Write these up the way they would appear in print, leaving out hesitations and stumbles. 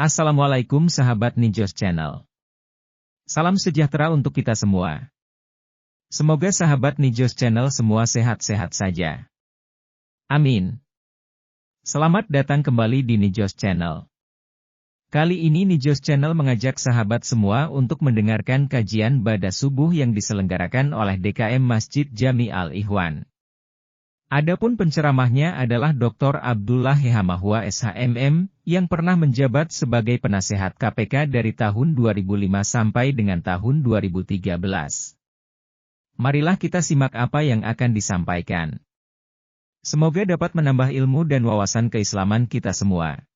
Assalamualaikum sahabat Nijos Channel. Salam sejahtera untuk kita semua. Semoga sahabat Nijos Channel semua sehat-sehat saja. Amin. Selamat datang kembali di Nijos Channel. Kali ini Nijos Channel mengajak sahabat semua untuk mendengarkan kajian Ba'da Subuh yang diselenggarakan oleh DKM Masjid Jami Al-Ikhwan. Adapun penceramahnya adalah Dr. Abdullah Hehamahwa SHMM, yang pernah menjabat sebagai penasehat KPK dari tahun 2005 sampai dengan tahun 2013. Marilah kita simak apa yang akan disampaikan. Semoga dapat menambah ilmu dan wawasan keislaman kita semua.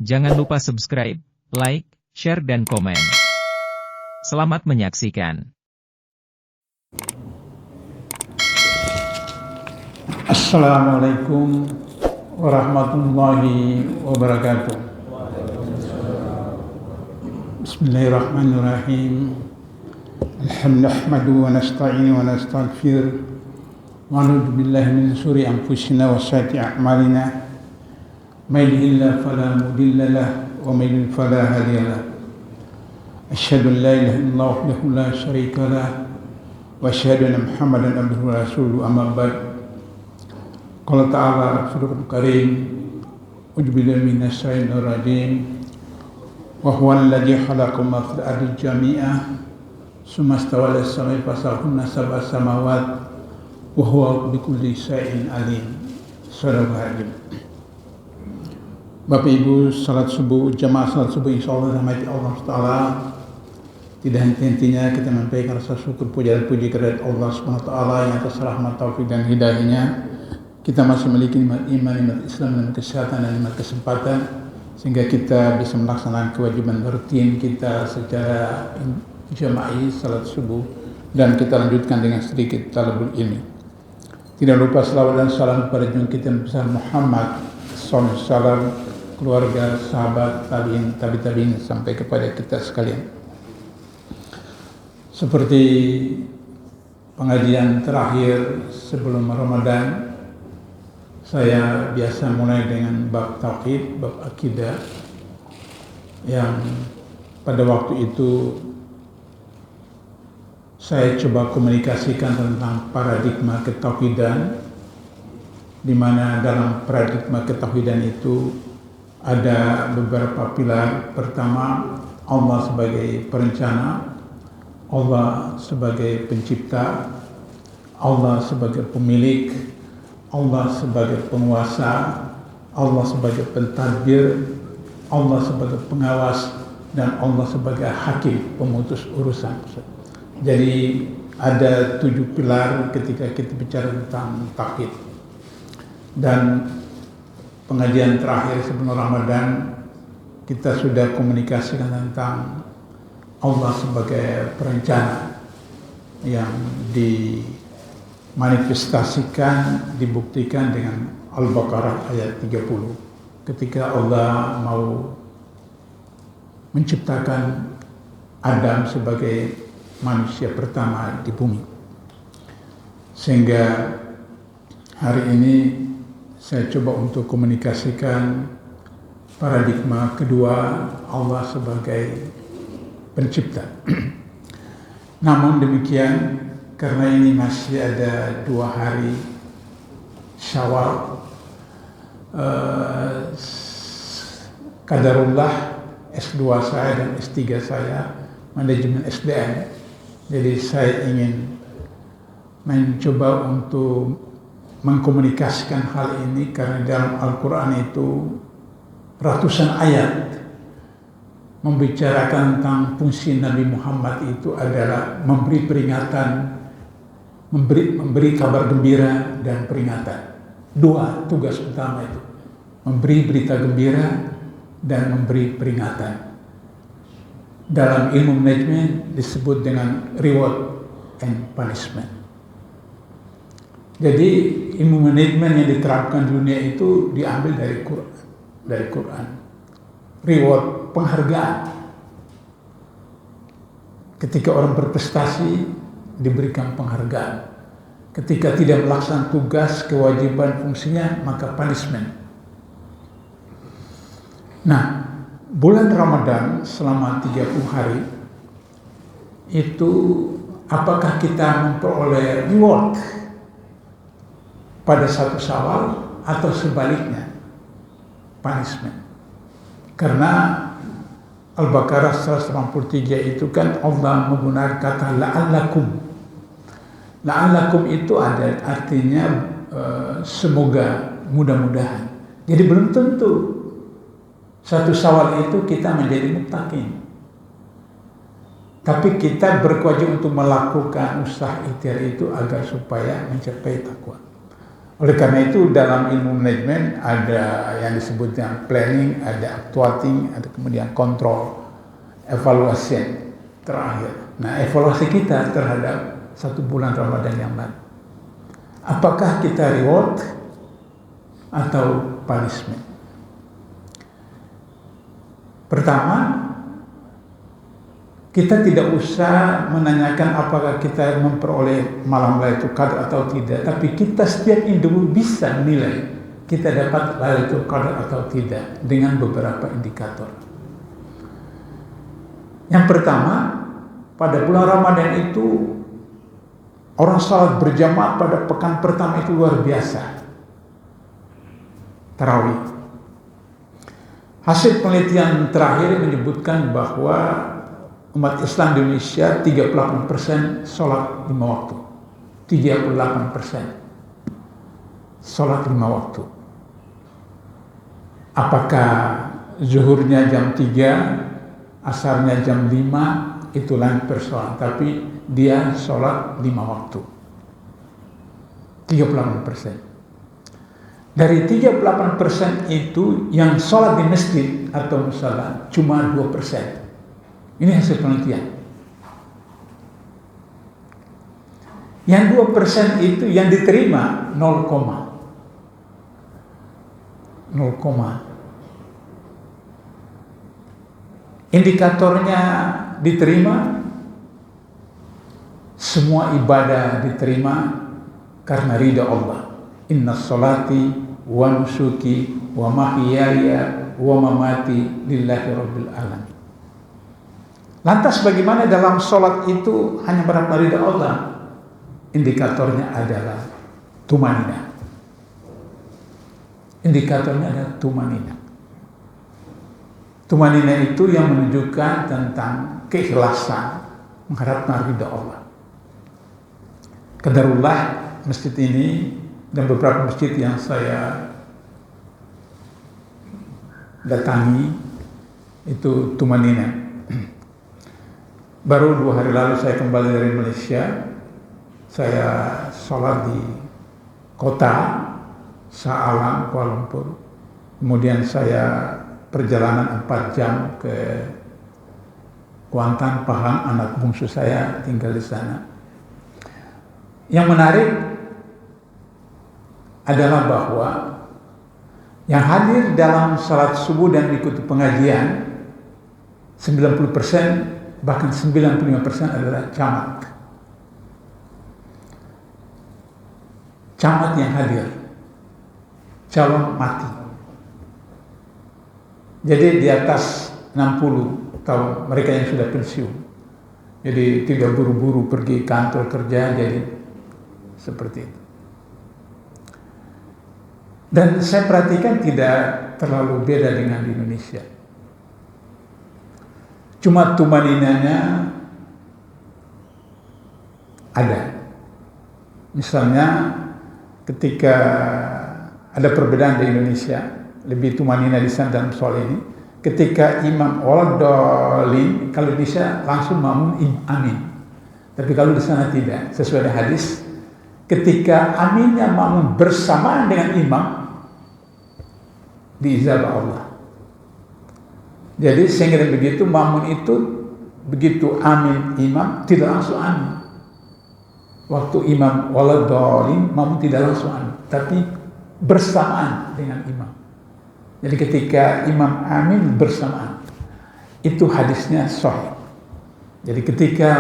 Jangan lupa subscribe, like, share dan komen. Selamat menyaksikan. Assalamualaikum warahmatullahi wabarakatuh. Bismillahirrahmanirrahim. Alhamdulillah wa nasta'inu wa nastaghfir wa na'udzu billahi min shururi anfusina wa sayyiati a'malina. May yahdihillahu fala mudilla lahu wa may yudlil fala hadiya lahu. Asyhadu an la ilaha illallah wahdahu la syarika lahu wa asyhadu anna Muhammadan abduhu wa rasuluhu, amma ba'd. Qala ta'ala Rasulul Karim, ujubillahi minasyaitonir rajim, wa huwal ladzi khalaqakum ma fil ardi jami'a tsumma istawa 'alas samai fasawwahunna sab'a samawat wa huwa bikulli syai'in alim. Shadaqallahu. Bapak Ibu, salat subuh, jamaah salat subuh insyaallah rahmati Allah Taala. Tidak henti-hentinya kita menyampaikan rasa syukur puja dan puji kepada Allah Subhanahu wa taala yang atas rahmat taufik dan hidayahnya kita masih memiliki nikmat iman, nikmat Islam, nikmat kesehatan dan nikmat kesempatan sehingga kita bisa melaksanakan kewajiban rutin kita secara jama'i salat subuh dan kita lanjutkan dengan sedikit talabul ilmi. Tidak lupa selawat dan salam kepada junjungan kita besar Muhammad sallallahu alaihi wasallam, keluarga, sahabat, tabi'in sampai kepada kita sekalian. Seperti pengajian terakhir sebelum Ramadan, saya biasa mulai dengan bab tauhid, bab akidah, yang pada waktu itu saya coba komunikasikan tentang paradigma ketauhidan, di mana dalam paradigma ketauhidan itu ada beberapa pilar. Pertama, Allah sebagai perencana, Allah sebagai pencipta, Allah sebagai pemilik, Allah sebagai penguasa, Allah sebagai pentadbir, Allah sebagai pengawas, dan Allah sebagai hakim pemutus urusan. Jadi ada 7 pilar ketika kita bicara tentang tauhid. Dan pengajian terakhir sebelum Ramadan kita sudah komunikasikan tentang Allah sebagai perencana yang dimanifestasikan, dibuktikan dengan Al-Baqarah ayat 30 ketika Allah mau menciptakan Adam sebagai manusia pertama di bumi. Sehingga hari ini saya coba untuk komunikasikan paradigma kedua, Allah sebagai pencipta. Namun demikian, karena ini masih ada 2 hari Syawal, qadarullah S2 saya dan S3 saya manajemen SDM. Jadi saya ingin mencoba untuk mengkomunikasikan hal ini karena dalam Al-Quran itu ratusan ayat membicarakan tentang fungsi Nabi Muhammad itu adalah memberi peringatan, memberi kabar gembira dan peringatan. 2 tugas utama itu, memberi berita gembira dan memberi peringatan. Dalam ilmu manajemen disebut dengan reward and punishment. Jadi ilmu manajemen yang diterapkan di dunia itu diambil dari Quran. Reward, penghargaan. Ketika orang berprestasi diberikan penghargaan. Ketika tidak melaksanakan tugas, kewajiban, fungsinya, maka punishment. Nah, bulan Ramadan selama 30 hari itu apakah kita memperoleh reward pada 1 Syawal atau sebaliknya punishment? Karena Al-Baqarah 183 itu kan Allah menggunakan kata la'allakum. La'allakum itu ada artinya semoga, mudah-mudahan. Jadi belum tentu 1 Syawal itu kita menjadi muttaqin. Tapi kita berkewajiban untuk melakukan usaha ikhtiar itu agar supaya mencapai takwa. Oleh karena itu dalam ilmu manajemen ada yang disebutnya planning, ada actuating, ada kemudian control, evaluasi terakhir. Nah, evaluasi kita terhadap 1 bulan Ramadan yang lalu. Apakah kita reward atau punishment? Pertama, kita tidak usah menanyakan apakah kita memperoleh malam Lailatul Qadar atau tidak, tapi kita setiap individu bisa menilai kita dapat Lailatul Qadar atau tidak dengan beberapa indikator. Yang pertama, pada bulan Ramadan itu orang salat berjamaah pada pekan pertama itu luar biasa. Tarawih. Hasil penelitian terakhir menyebutkan bahwa umat Islam di Indonesia 38% sholat 5 waktu. 38% sholat 5 waktu. Apakah zuhurnya jam 3, asarnya jam 5, itu lain persoalan. Tapi dia sholat 5 waktu. 38%. Dari 38% itu yang sholat di masjid atau musala cuma 2%. Ini hasil penelitian. Yang 2% itu yang diterima 0, indikatornya diterima, semua ibadah diterima karena ridha Allah. Inna sholati wa nusuki wa mahyaya wa mamati lillahi rabbil alamin. Lantas bagaimana dalam sholat itu hanya berapa ridha Allah? Indikatornya adalah tumanina. Indikatornya adalah tumanina. Tumanina itu yang menunjukkan tentang keikhlasan mengharapkan ridha Allah. Qadarullah masjid ini dan beberapa masjid yang saya datangi itu tumanina. Baru 2 hari lalu saya kembali dari Malaysia. Saya sholat di kota Shah Alam, Kuala Lumpur. Kemudian saya perjalanan 4 jam ke Kuantan, Pahang. Anak bungsu saya tinggal di sana. Yang menarik adalah bahwa yang hadir dalam salat subuh dan ikuti pengajian 90%, bahkan 95% adalah camat. Camat yang hadir, calon mati. Jadi di atas 60 tahun, mereka yang sudah pensiun. Jadi tidak buru-buru pergi kantor kerja, jadi seperti itu. Dan saya perhatikan tidak terlalu beda dengan di Indonesia. Cuma tumaninanya ada. Misalnya ketika ada perbedaan di Indonesia, lebih tumanina di sana dalam soal ini. Ketika imam waladhdallin, kalau bisa langsung makmum amin. Tapi kalau di sana tidak, sesuai dengan hadis, ketika aminnya makmum bersamaan dengan imam, diijabah Allah. Jadi sehingga begitu makmum itu begitu amin imam tidak langsung amin. Waktu imam waladhdallin, makmum tidak langsung amin, tapi bersamaan dengan imam. Jadi ketika imam amin bersamaan, itu hadisnya sahih. Jadi ketika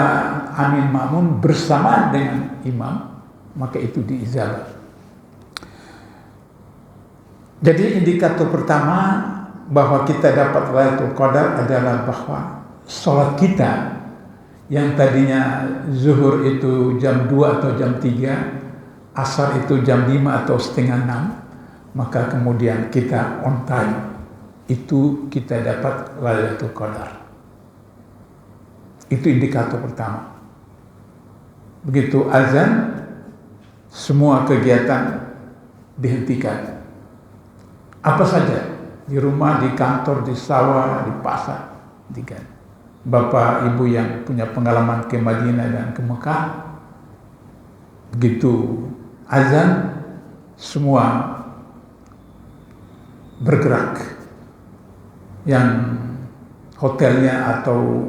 amin makmum bersamaan dengan imam, maka itu diijabah. Jadi indikator pertama bahwa kita dapat Lailatul Qadar adalah bahwa sholat kita yang tadinya zuhur itu jam 2 atau jam 3, asar itu jam 5 atau setengah 6, maka kemudian kita on time, itu kita dapat Lailatul Qadar. Itu indikator pertama. Begitu azan, semua kegiatan dihentikan. Apa saja, di rumah, di kantor, di sawah, di pasar, dihentikan. Bapak Ibu yang punya pengalaman ke Madinah dan ke Mekah, begitu azan, semua bergerak. Yang hotelnya atau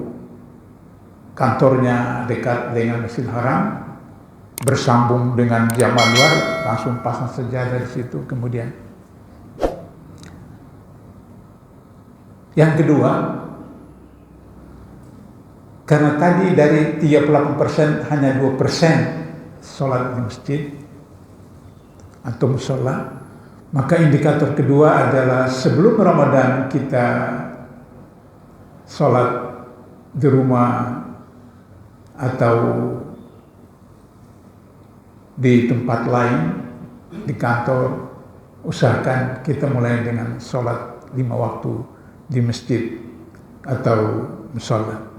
kantornya dekat dengan Masjidil Haram, bersambung dengan jamaah luar, langsung pasang sejadah di situ. Kemudian yang kedua, karena tadi dari 38% hanya 2% sholat di masjid atau musola, maka indikator kedua adalah sebelum Ramadan kita sholat di rumah atau di tempat lain, di kantor, usahakan kita mulai dengan sholat 5 waktu di masjid atau musola.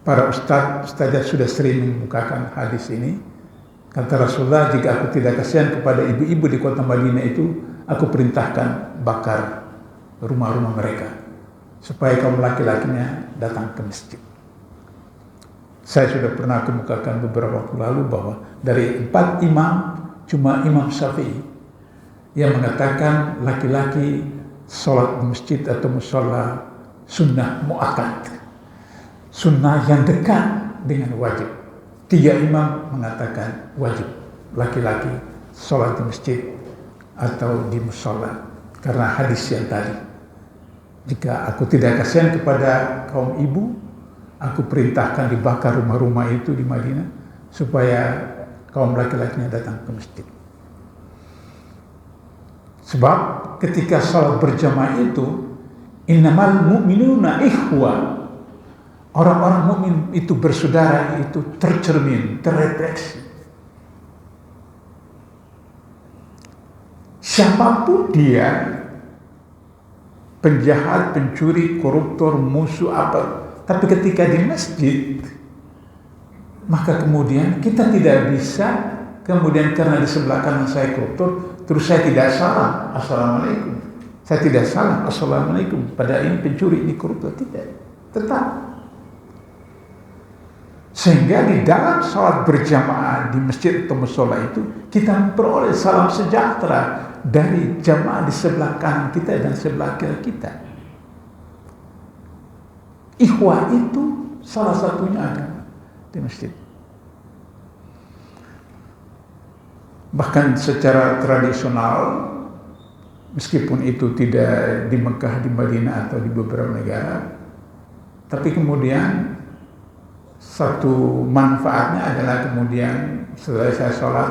Para ustadzah sudah sering mengemukakan hadis ini. Kata Rasulullah, jika aku tidak kasihan kepada ibu-ibu di kota Madinah itu, aku perintahkan bakar rumah-rumah mereka supaya kaum laki-lakinya datang ke masjid. Saya sudah pernah kemukakan beberapa waktu lalu bahwa dari 4 imam, cuma Imam Syafi'i yang mengatakan laki-laki sholat di masjid atau musola sunnah mu'akkad, sunnah yang dekat dengan wajib. 3 imam mengatakan wajib laki-laki sholat di masjid atau di musola, karena hadis yang tadi, jika aku tidak kasihan kepada kaum ibu, aku perintahkan dibakar rumah-rumah itu di Madinah supaya kaum laki-lakinya datang ke masjid. Sebab ketika salat berjamaah itu, innamal mu'minuna ikhwa, orang-orang mukmin itu bersaudara, itu tercermin, terrefleksi. Siapapun dia, penjahat, pencuri, koruptor, musuh apa, tapi ketika di masjid, maka kemudian kita tidak bisa kemudian karena di sebelah kanan saya koruptor, terus saya tidak salam assalamualaikum, saya tidak salam assalamualaikum pada ini pencuri, ini koruptor, tidak, tetap. Sehingga di dalam sholat berjamaah di masjid atau musola itu kita memperoleh salam sejahtera dari jamaah di sebelah kanan kita dan sebelah kiri kita. Ikhwah itu salah satunya ada di masjid. Bahkan secara tradisional, meskipun itu tidak di Mekah, di Madinah atau di beberapa negara, tapi kemudian satu manfaatnya adalah kemudian setelah saya sholat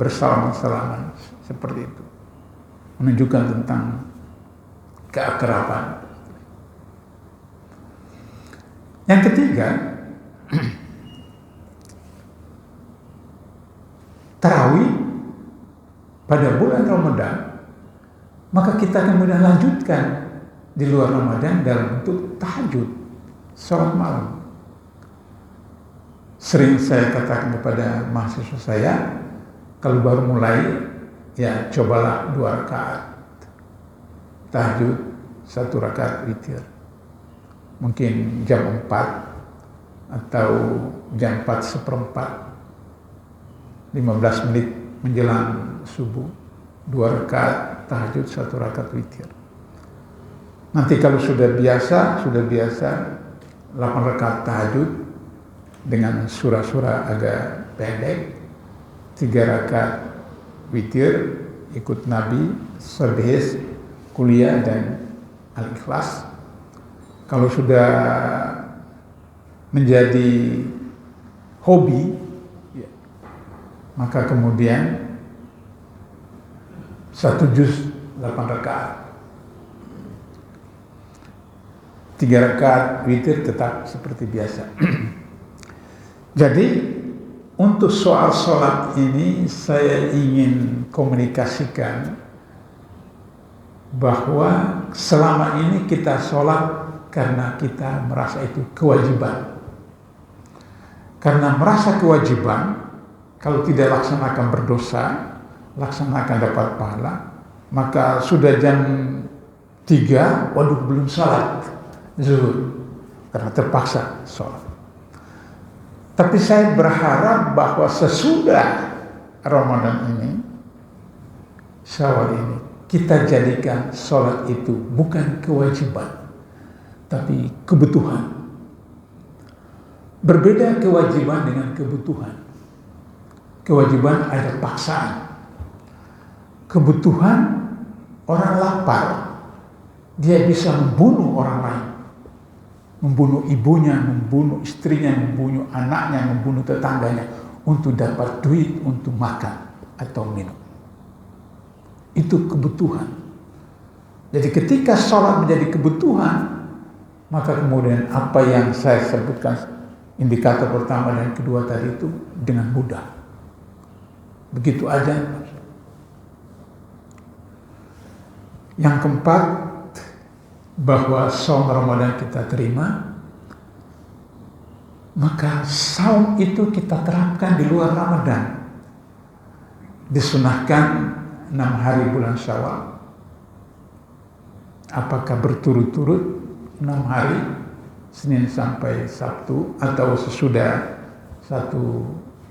bersalam-salaman seperti itu, menunjukkan tentang keakraban. Yang ketiga, tarawih pada bulan Ramadan, maka kita kemudian lanjutkan di luar Ramadan dalam bentuk tahajud, sholat malam. Sering saya katakan kepada mahasiswa saya, kalau baru mulai, ya cobalah 2 rakaat tahajud, 1 rakaat witir. Mungkin jam 4 atau jam 4:15, 15 menit menjelang subuh, 2 rakaat tahajud, 1 rakaat witir. Nanti kalau sudah biasa 8 rakaat tahajud dengan surah-surah agak pendek, 3 rakaat witir ikut Nabi, Sabihis, Kuliah dan Al-Ikhlas. Kalau sudah menjadi hobi, maka kemudian 1 juz 8 rakaat. 3 rakaat witir tetap seperti biasa. Jadi untuk soal sholat ini saya ingin komunikasikan bahwa selama ini kita sholat karena kita merasa itu kewajiban. Karena merasa kewajiban, kalau tidak laksanakan berdosa, laksanakan dapat pahala, maka sudah jam 3, waduh belum sholat zuhur, karena terpaksa sholat. Tapi saya berharap bahwa sesudah Ramadan ini, Syawal ini, kita jadikan sholat itu bukan kewajiban, tapi kebutuhan. Berbeda kewajiban dengan kebutuhan. Kewajiban ada paksaan. Kebutuhan, orang lapar, dia bisa membunuh orang lain. Membunuh ibunya, membunuh istrinya, membunuh anaknya, membunuh tetangganya untuk dapat duit untuk makan atau minum. Itu kebutuhan. Jadi ketika sholat menjadi kebutuhan, maka kemudian apa yang saya sebutkan, indikator pertama dan kedua tadi itu dengan mudah. Begitu aja. Yang keempat, bahwa saum Ramadan kita terima, maka saum itu kita terapkan di luar Ramadan. Disunahkan 6 hari bulan Syawal. Apakah berturut-turut 6 hari, Senin sampai Sabtu, atau sesudah 1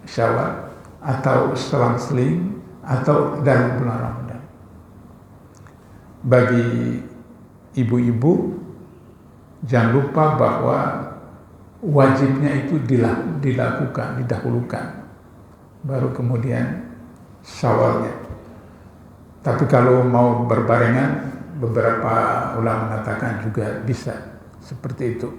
Syawal, atau selang-seling, atau dalam bulan Ramadan. Bagi ibu-ibu, jangan lupa bahwa wajibnya itu dilakukan, didahulukan, baru kemudian Syawalnya. Tapi kalau mau berbarengan, beberapa ulama mengatakan juga bisa seperti itu.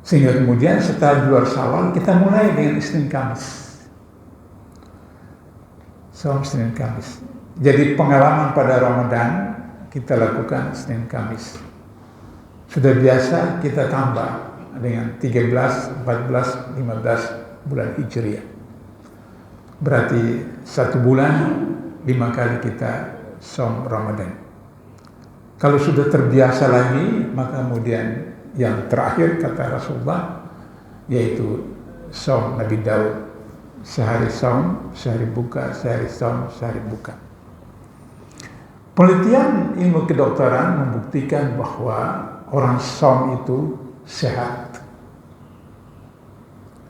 Sehingga kemudian setelah di luar Syawal, kita mulai dengan Isnin Kamis. Saum Senin Kamis. Jadi pengalaman pada Ramadan kita lakukan Senin Kamis. Sudah biasa kita tambah dengan 13, 14, 15 bulan Hijriah. Berarti 1 bulan 5 kali kita saum Ramadan. Kalau sudah terbiasa lagi, maka kemudian yang terakhir kata Rasulullah, yaitu saum Nabi Daud. Sehari saum, sehari buka, sehari saum, sehari buka. Penelitian ilmu kedokteran membuktikan bahwa orang saum itu sehat.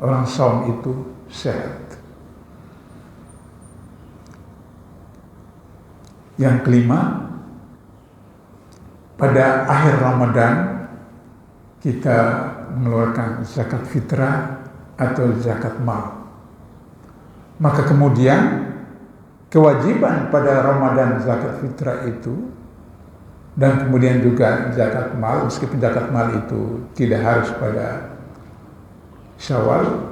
Orang saum itu sehat. Yang kelima, pada akhir Ramadan kita mengeluarkan zakat fitrah atau zakat mal. Maka kemudian kewajiban pada Ramadan zakat fitrah itu, dan kemudian juga zakat mal, meskipun zakat mal itu tidak harus pada Syawal,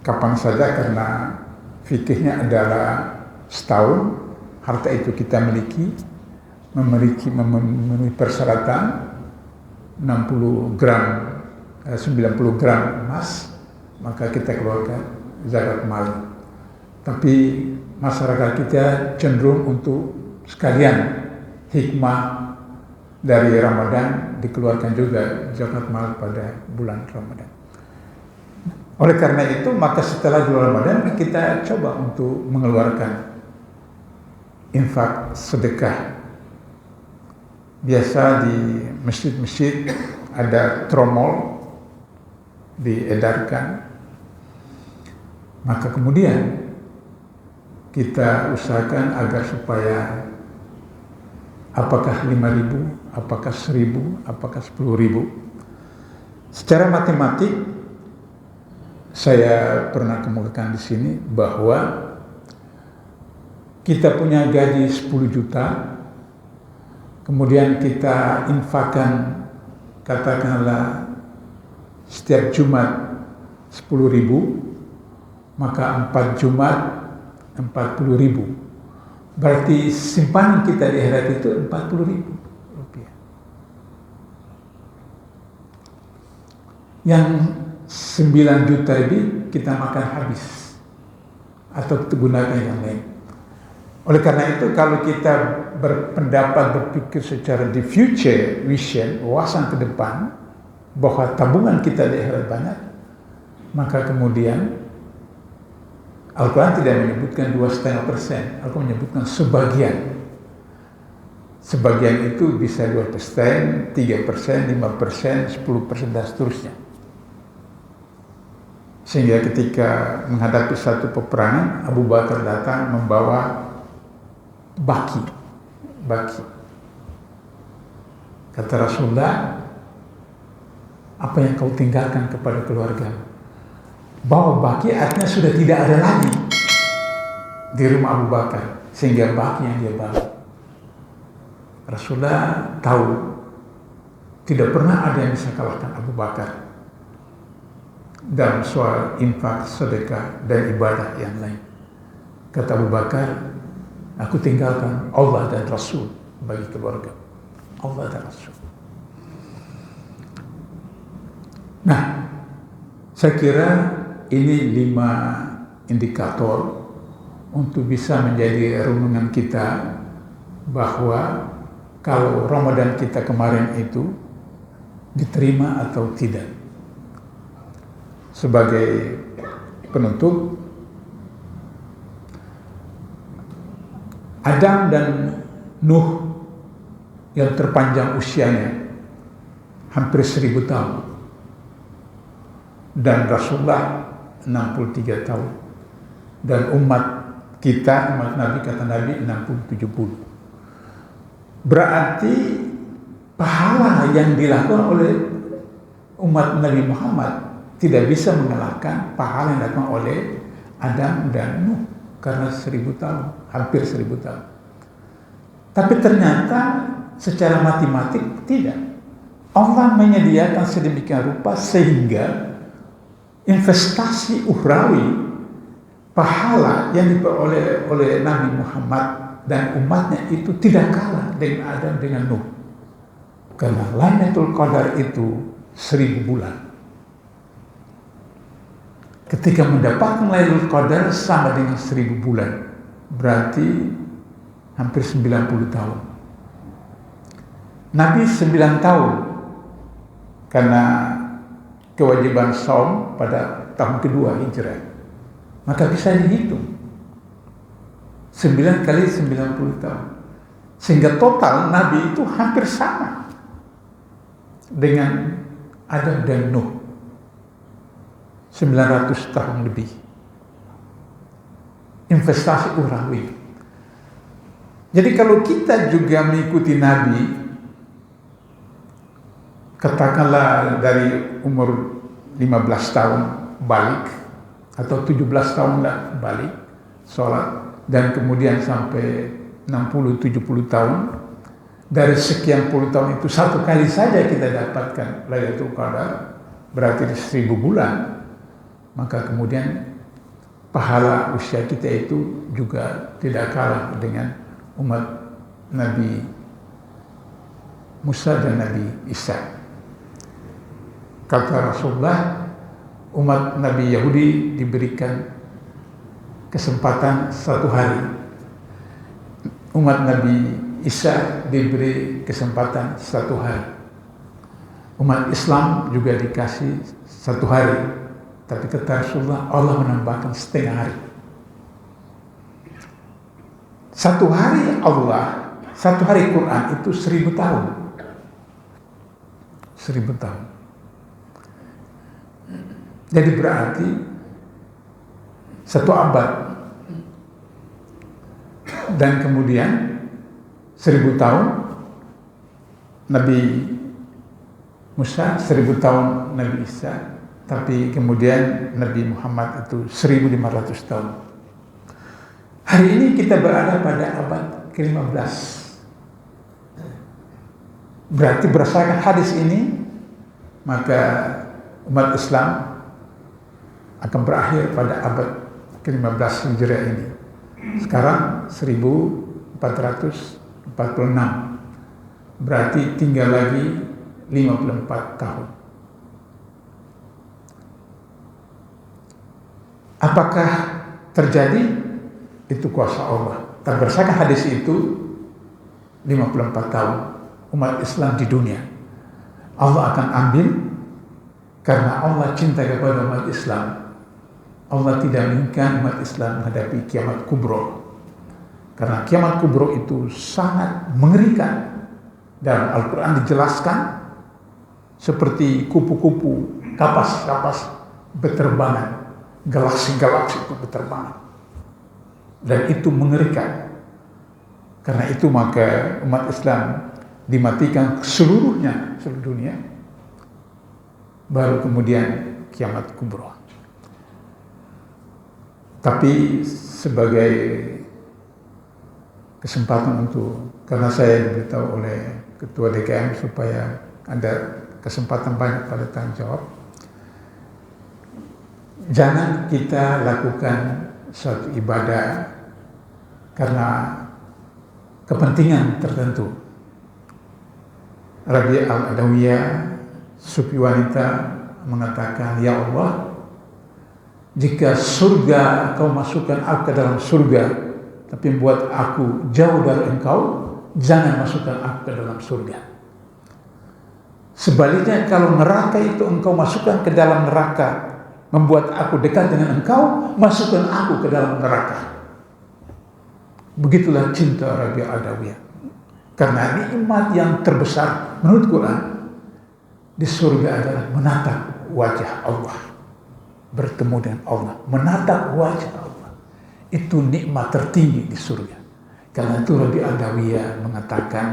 kapan saja, karena fikihnya adalah setahun harta itu kita memenuhi persyaratan 90 gram 90 gram emas, maka kita keluarkan zakat mal. Tapi masyarakat kita cenderung untuk sekalian hikmah dari Ramadan dikeluarkan juga zakat mal pada bulan Ramadan. Oleh karena itu, maka setelah bulan Ramadan kita coba untuk mengeluarkan infak sedekah. Biasa di masjid-masjid ada tromol diedarkan. Maka kemudian kita usahakan agar supaya apakah 5.000, apakah 1.000, apakah 10.000. Secara matematik saya pernah kemukakan di sini bahwa kita punya gaji 10 juta, kemudian kita infakkan katakanlah setiap Jumat 10.000, maka 4 Jumat 40.000. Berarti simpanan kita di akhirat itu 40.000 rupiah. yang 9 juta lebih kita makan habis atau kita gunakan yang lain. Oleh karena itu, kalau kita berpendapat berpikir secara the future vision, wawasan ke depan, bahwa tabungan kita di akhirat banyak, maka kemudian Al-Quran tidak menyebutkan 2,5%, Al-Quran menyebutkan sebagian. Sebagian itu bisa 2%, 3%, 5%, 10%, dan seterusnya. Sehingga ketika menghadapi satu peperangan, Abu Bakar datang membawa baki. Kata Rasulullah, apa yang kau tinggalkan kepada keluarga? Bawa baki artinya sudah tidak ada lagi di rumah Abu Bakar, sehingga baki yang dia bawa. Rasulullah tahu tidak pernah ada yang bisa kalahkan Abu Bakar dalam soal infak, sedekah, dan ibadah yang lain. Kata Abu Bakar, aku tinggalkan Allah dan Rasul bagi keluarga. Allah dan Rasul. Nah, saya kira ini 5 indikator untuk bisa menjadi renungan kita bahwa kalau Ramadan kita kemarin itu diterima atau tidak. Sebagai penutup, Adam dan Nuh yang terpanjang usianya hampir 1000 tahun, dan Rasulullah 63 tahun, dan umat kita, umat Nabi, kata Nabi 60-70. Berarti pahala yang dilakukan oleh umat Nabi Muhammad tidak bisa mengalahkan pahala yang dilakukan oleh Adam dan Nuh, karena 1000 tahun, hampir 1000 tahun. Tapi ternyata secara matematik tidak. Allah menyediakan sedemikian rupa sehingga investasi ukhrawi, pahala yang diperoleh oleh Nabi Muhammad dan umatnya itu tidak kalah dengan Adam dengan Nuh. Karena Lailatul Qadar itu 1000 bulan. Ketika mendapatkan Lailatul Qadar sama dengan 1000 bulan, berarti hampir 90 tahun. Nabi 9 tahun karena kewajiban saum pada tahun kedua Hijrah, maka bisa dihitung 9 kali 90 tahun, sehingga total Nabi itu hampir sama dengan Adam dan Nuh, 900 tahun lebih. Investasi ukhrawi. Jadi kalau kita juga mengikuti Nabi, katakanlah dari umur 15 tahun balik atau 17 tahun balik sholat, dan kemudian sampai 60-70 tahun, dari sekian puluh tahun itu satu kali saja kita dapatkan Lailatul Qadar, berarti 1000 bulan, maka kemudian pahala usia kita itu juga tidak kalah dengan umat Nabi Musa dan Nabi Isa. Kata Rasulullah, umat Nabi Yahudi diberikan kesempatan 1 hari, umat Nabi Isa diberi kesempatan 1 hari, umat Islam juga dikasih 1 hari. Tapi kata Rasulullah, Allah menambahkan setengah hari. 1 hari Allah, 1 hari Quran itu 1000 tahun. 1000 tahun. Jadi berarti 1 abad. Dan kemudian 1000 tahun Nabi Musa, 1000 tahun Nabi Isa, tapi kemudian Nabi Muhammad itu 1500 tahun. Hari ini kita berada pada abad ke-15. Berarti berdasarkan hadis ini, maka umat Islam akan berakhir pada abad ke-15 Hijriah ini. Sekarang 1446. Berarti tinggal lagi 54 tahun. Apakah terjadi? Itu kuasa Allah. Dan berdasarkan hadis itu 54 tahun umat Islam di dunia Allah akan ambil, karena Allah cinta kepada umat Islam. Allah tidak menginginkan umat Islam menghadapi kiamat kubro, karena kiamat kubro itu sangat mengerikan. Dalam Al-Quran dijelaskan seperti kupu-kupu, kapas-kapas berterbangan, galaksi-galaksi itu berterbangan, dan itu mengerikan. Karena itu maka umat Islam dimatikan seluruhnya, seluruh dunia, baru kemudian kiamat kubro. Tapi sebagai kesempatan untuk, karena saya diberitahu oleh Ketua DKM supaya ada kesempatan banyak pada tanggung jawab, jangan kita lakukan suatu ibadah karena kepentingan tertentu. Rabi' al-Adawiyah, sufi wanita, mengatakan, "Ya Allah, jika surga Engkau masukkan aku ke dalam surga, tapi membuat aku jauh dari Engkau, jangan masukkan aku ke dalam surga. Sebaliknya kalau neraka itu Engkau masukkan ke dalam neraka, membuat aku dekat dengan Engkau, masukkan aku ke dalam neraka." Begitulah cinta Rabi' al-Adawiyah. Karena nikmat yang terbesar menurut Quran di surga adalah menatap wajah Allah, bertemu dengan Allah, menatap wajah Allah. Itu nikmat tertinggi di surga. Karena itu Rabi' al-Adawiyah mengatakan,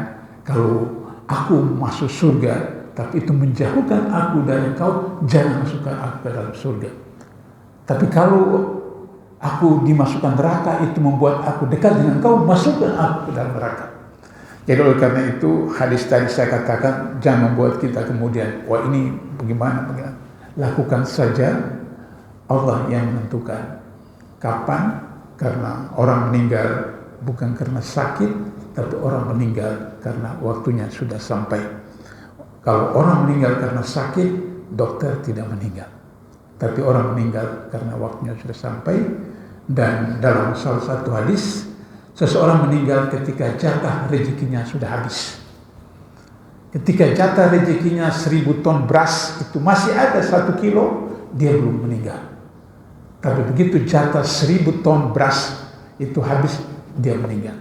kalau aku masuk surga tapi itu menjauhkan aku dari Engkau, jangan masukkan aku ke dalam surga. Tapi kalau aku dimasukkan neraka, itu membuat aku dekat dengan Engkau, masukkan aku ke dalam neraka. Jadi oleh karena itu hadis tadi saya katakan, jangan membuat kita kemudian, wah ini bagaimana. Lakukan saja, Allah yang menentukan kapan. Karena orang meninggal bukan karena sakit, tapi orang meninggal karena waktunya sudah sampai. Kalau orang meninggal karena sakit, dokter tidak meninggal. Tapi orang meninggal karena waktunya sudah sampai. Dan dalam salah satu hadis, seseorang meninggal ketika jatah rezekinya sudah habis. Ketika jatah rezekinya 1000 ton beras itu masih ada 1 kilo, dia belum meninggal. Tapi begitu jatah 1000 ton beras itu habis, dia meninggal.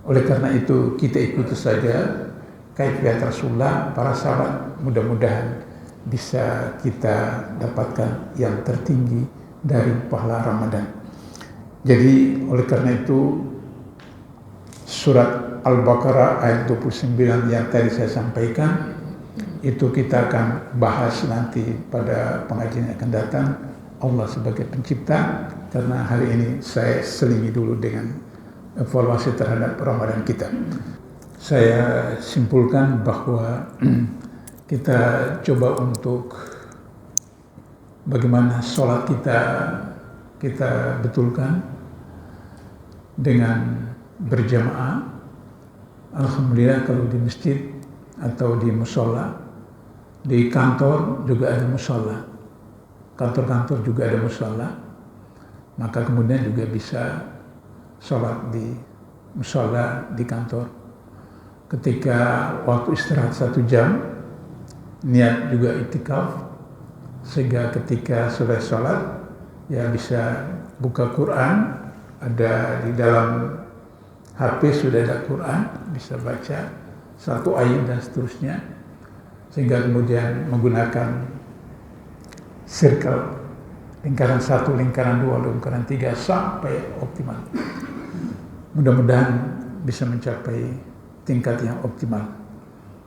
Oleh karena itu kita ikuti saja kaifiat Rasulullah, para sahabat, mudah-mudahan bisa kita dapatkan yang tertinggi dari pahala Ramadan. Jadi oleh karena itu surat Al-Baqarah ayat 29 yang tadi saya sampaikan, itu kita akan bahas nanti pada pengajian yang akan datang, Allah sebagai pencipta. Karena hari ini saya selingi dulu dengan evaluasi terhadap Ramadan kita. Saya simpulkan bahwa kita coba untuk bagaimana sholat kita betulkan dengan berjamaah. Alhamdulillah kalau di masjid atau di musola, di kantor juga ada musola, kantor-kantor juga ada musola, maka kemudian juga bisa sholat di musola di kantor. Ketika waktu istirahat 1 jam, niat juga itikaf, sehingga ketika selesai sholat ya bisa buka Quran, ada di dalam HP sudah ada Quran, bisa baca 1 ayat dan seterusnya, sehingga kemudian menggunakan circle, lingkaran 1, lingkaran 2, lingkaran 3 sampai optimal. Mudah-mudahan bisa mencapai tingkat yang optimal.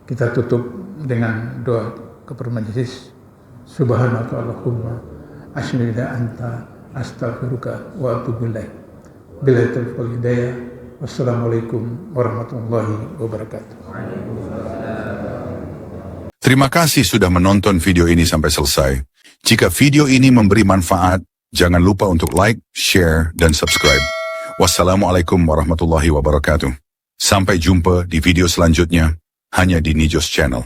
Kita tutup dengan doa kepada majelis. Subhanaka Allahumma asyhadu an la ilaha illa anta astaghfiruka wa atubu ilaik. Billahi taufiq wal hidayah. Wassalamualaikum warahmatullahi wabarakatuh. Terima kasih sudah menonton video ini sampai selesai. Jika video ini memberi manfaat, jangan lupa untuk like, share, dan subscribe. Wassalamualaikum warahmatullahi wabarakatuh. Sampai jumpa di video selanjutnya, hanya di Nijos Channel.